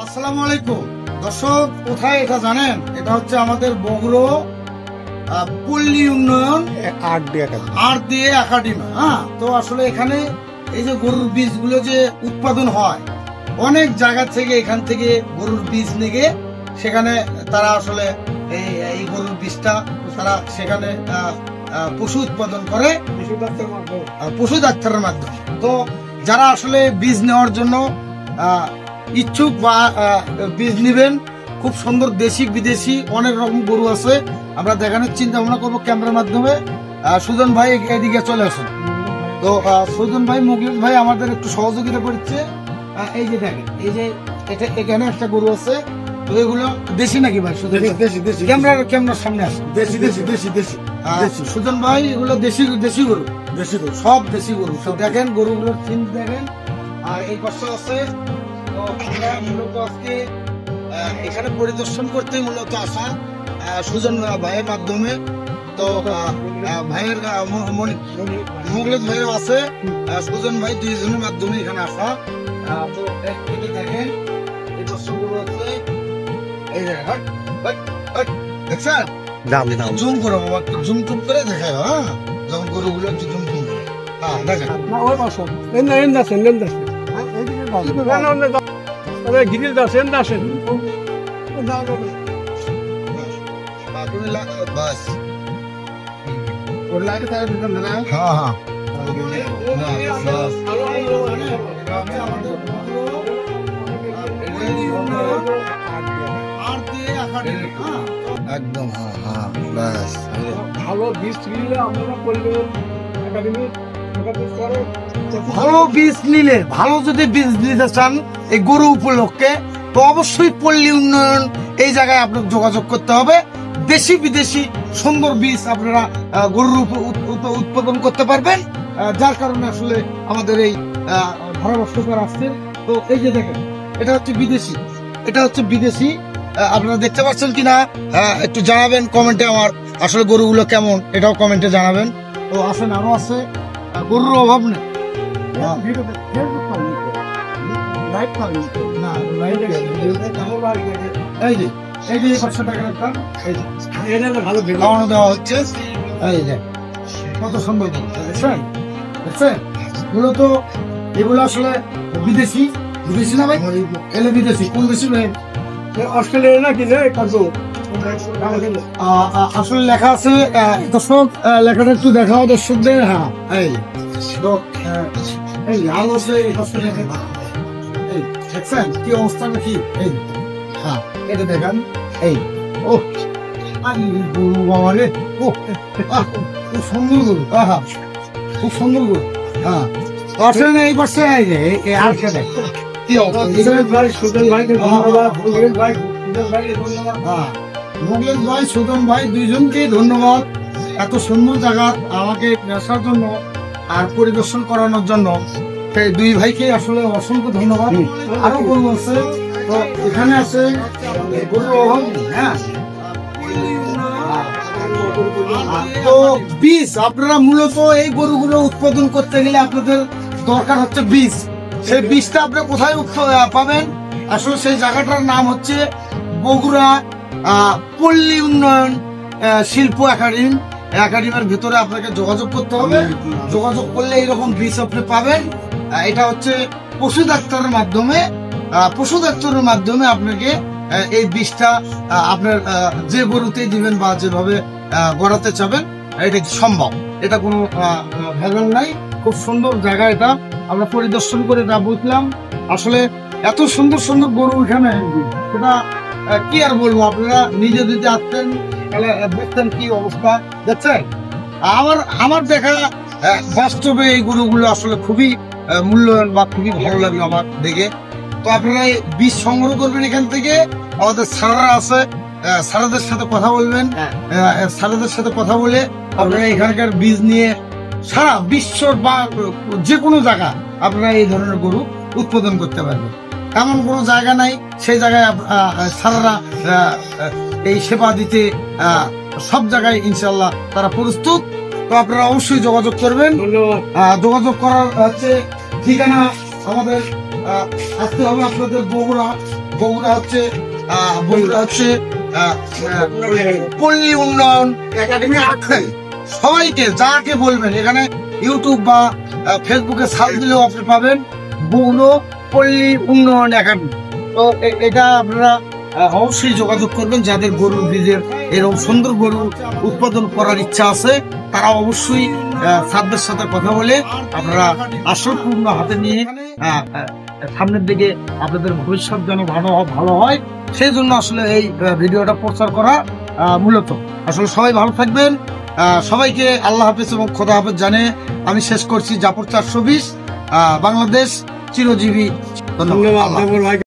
আসসালামু আলাইকুম দর্শক, কোথায় এটা জানেন? এটা হচ্ছে আমাদের বগুড়া পল্লী উন্নয়ন আট দিয়ে একাডেমি। তো আসলে এখানে এই যে গরুর বীজগুলো যে উৎপাদন হয় অনেক জায়গা থেকে, এখান থেকে গরুর বীজ নিয়ে সেখানে তারা আসলে এই গরুর বীজটা তারা সেখানে পশু উৎপাদন করে পশু ডাক্তারের মাধ্যমে। তো যারা আসলে বীজ নেওয়ার জন্য ইচ্ছুক বা বীজ নিবেন, খুব সুন্দর দেশি বিদেশি অনেক রকম গরু আছে, আমরা দেখানোর চিন্তা ভাবনা করবো ক্যামেরার মাধ্যমে। সুজন ভাই এদিকে চলে আসুন। তো সুজন ভাই, মুগলিন ভাই আমাদের একটু সহযোগিতা করছে। এই যে দেখেন, এই যে এখানে একটা গরু আছে, তো এগুলো দেশি নাকি ভাই? ক্যামেরার সামনে আসে। সুজন ভাই, এগুলো দেশি গরু, সব দেশি গরু। তো দেখেন গরুগুলোর চিন্তা দেখেন। আর এই পাশে আছে, তো আমরা মূলত আজকে এখানে পরিদর্শন করতে মূলত আসা সুজন ভাইয়ের মাধ্যমে। তো ভাইয়ের মুগলিদ ভাইও আছে, সুজন ভাই, দুইজনের মাধ্যমে এখানে আসা। তো দেখেন এই দর্শকগুলো আছে, এই দেখছেন, জুম করো বাবা, একটু জুম টুম করে দেখায়। যখন গরুগুলো একটু জুম টুম করে দেখেন। একদম ভালো বীজ নিলে আমরা ভালো বীজ নিলে, ভালো যদি বীজ নিতে চান এই গরু উপলক্ষে, তো অবশ্যই পল্লী উন্নয়ন এই জায়গায় আপনার যোগাযোগ করতে হবে। দেশি বিদেশি সুন্দর বীজ আপনারা গরুর উৎপাদন করতে পারবেন, যার কারণে আসলে আমাদের এই ধারাভাষ্যকার আসছে। তো এই যে দেখেন, এটা হচ্ছে বিদেশি, এটা হচ্ছে বিদেশি। আপনারা দেখতে পাচ্ছেন কিনা একটু জানাবেন কমেন্টে। আমার আসলে গরুগুলো কেমন এটাও কমেন্টে জানাবেন। তো আসেন, আরো আছে, গরুর অভাব নেই। এই যে 500 টাকার একটা ভালো খাওয়ানো দেওয়া হচ্ছে। এই যে কত সুন্দর দেখছেন, মূলত এগুলো আসলে বিদেশি না ভাই? এলে বিদেশি, কোন দেশি ভাই? অস্ট্রেলিয়া নাকি আসলে লেখা আছে দর্শক, লেখাটা একটু দেখাও দর্শকদের। হ্যাঁ, এই তো এই আলো আছে, দেখছেন কি অবস্থা নাকি? এই হ্যাঁ, এটা দেখেন। এই ও বাবা রে, ও খুব সুন্দর গরু, খুব সুন্দর গরু। হ্যাঁ, আসলে এই পাশে আর কে দেখ মুগলিদ ভাই, সুজন ভাই, দুইজনকে ধন্যবাদ এত সুন্দর জায়গা আমাকে আসার জন্য আর পরিদর্শন করানোর জন্য। সেই দুই ভাইকে আসলে অসংখ্য ধন্যবাদ। আরো গরু আছে, তো এখানে আছে গরুর অভাব নেই। হ্যাঁ, তো বীজ আপনারা মূলত এই গরুগুলো উৎপাদন করতে গেলে আপনাদের দরকার হচ্ছে বীজ। সেই বীজটা আপনি কোথায় পাবেন? আসলে সেই জায়গাটার নাম হচ্ছে বগুড়া পল্লী উন্নয়ন শিল্প একাডেমির ভিতরে আপনাকে যোগাযোগ করতে হবে। যোগাযোগ করলে এইরকম বীজ আপনি পাবেন। এটা হচ্ছে পশু ডাক্তারের মাধ্যমে আপনাকে এই বীজটা আপনার যে গরুতেই দিবেন বা যেভাবে গড়াতে চাবেন এটা সম্ভব। এটা কোনো ভেজাল নাই। খুব সুন্দর জায়গা, এটা আমরা পরিদর্শন করে যা বুঝলাম। আসলে এত সুন্দর সুন্দর গরু এখানে, সেটা কি আর বলবো, আপনারা নিজে যদি আসতেন তাহলে দেখতেন কি অবস্থা। দেখছেন, আমার দেখা বাস্তবে এই গরুগুলো আসলে খুবই মূল্যায়ন বা খুবই ভালো লাগলো আমার দেখে। তো আপনারা বীজ সংগ্রহ করবেন এখান থেকে। আমাদের স্যাররা আছে, স্যারদের সাথে কথা বলবেন। স্যারদের সাথে কথা বলে আপনারা এখানকার বীজ নিয়ে সারা বিশ্ব বা যে কোনো জায়গা আপনারা এই ধরনের গরু উৎপাদন করতে পারবেন। এমন কোনো জায়গা নাই, সেই জায়গায় স্যাররা এই সেবা দিতে সব জায়গায় ইনশাল্লাহ তারা প্রস্তুত। তো আপনারা অবশ্যই যোগাযোগ করবেন। যোগাযোগ করার হচ্ছে ঠিকানা, আমাদের আসতে হবে আপনাদের বগুড়া বগুড়া হচ্ছে পল্লী উন্নয়ন একাডেমি আছে। সবাইকে যাকে বলবেন এখানে ইউটিউব বা ফেসবুকে সার্চ দিলেও আপনি পাবেন বগুড়া পল্লী উন্নয়ন একাডেমি। তো এটা আপনারা অবশ্যই যোগাযোগ করবেন। যাদের গরুর বীজের এরকম সুন্দর গরু উৎপাদন করার ইচ্ছা আছে তারা অবশ্যই স্যারদের সাথে কথা বলে আপনারা আসল পূর্ণ হাতে নিয়ে সামনের দিকে আপনাদের ভবিষ্যৎ যেন ভালো হয় সেই জন্য আসলে এই ভিডিওটা প্রচার করা মূলত। আসলে সবাই ভালো থাকবেন, সবাইকে আল্লাহ হাফেজ এবং খোদা হাফেজ জানিয়ে আমি শেষ করছি। জাফর 420 বাংলাদেশ চিরজীবী। ধন্যবাদ।